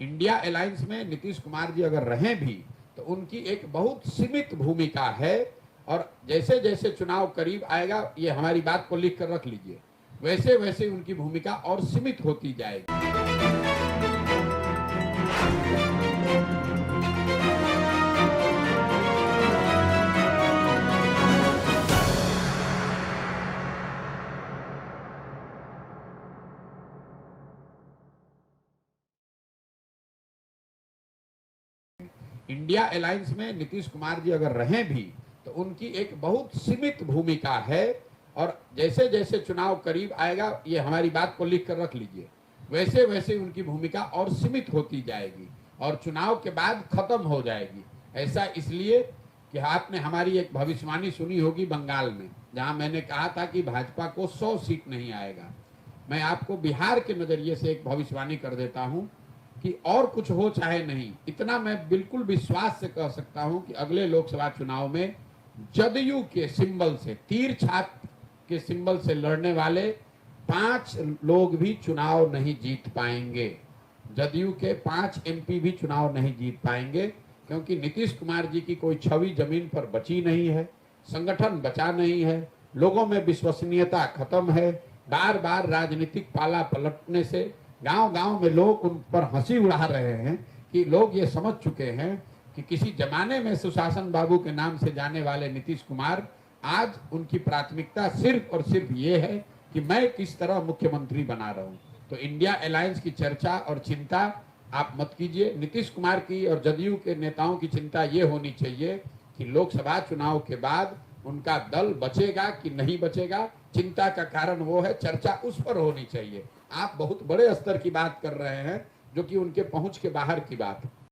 India alliance में नीतीश कुमार जी अगर रहें भी तो उनकी एक बहुत सीमित भूमिका है, और जैसे जैसे चुनाव करीब आएगा, ये हमारी बात को लिख कर रख लीजिए, वैसे वैसे उनकी भूमिका और सीमित होती जाएगी। इंडिया अलायंस में नीतीश कुमार जी अगर रहें भी तो उनकी एक बहुत सीमित भूमिका है, और जैसे जैसे चुनाव करीब आएगा, ये हमारी बात को लिख कर रख लीजिए, वैसे वैसे उनकी भूमिका और सीमित होती जाएगी और चुनाव के बाद खत्म हो जाएगी। ऐसा इसलिए कि आपने हमारी एक भविष्यवाणी सुनी होगी बंगाल में, जहां मैंने कहा था कि भाजपा को 100 सीट नहीं आएगा। मैं आपको बिहार के नजरिए से एक भविष्यवाणी कर देता हूं कि और कुछ हो चाहे नहीं, इतना मैं बिल्कुल विश्वास से कह सकता हूं कि अगले लोकसभा चुनाव में जदयू के सिंबल से, तीर छाप के सिंबल से लड़ने वाले 5 लोग भी चुनाव नहीं जीत पाएंगे। जदयू के 5 एमपी भी चुनाव नहीं जीत पाएंगे, क्योंकि नीतीश कुमार जी की कोई छवि जमीन पर बची नहीं है, संगठन बचा नहीं है, लोगों में विश्वसनीयता खत्म है। बार बार राजनीतिक पाला पलटने से गांव गांव में लोग उन पर हंसी उड़ा रहे हैं कि लोग ये समझ चुके हैं कि किसी जमाने में सुशासन बाबू के नाम से जाने वाले नीतीश कुमार, आज उनकी प्राथमिकता सिर्फ और सिर्फ ये है कि मैं किस तरह मुख्यमंत्री बना रहा हूं। तो इंडिया अलायंस की चर्चा और चिंता आप मत कीजिए। नीतीश कुमार की और जदयू के नेताओं की चिंता ये होनी चाहिए कि लोकसभा चुनाव के बाद उनका दल बचेगा कि नहीं बचेगा। चिंता का कारण वो है, चर्चा उस पर होनी चाहिए। आप बहुत बड़े स्तर की बात कर रहे हैं जो कि उनके पहुंच के बाहर की बात है।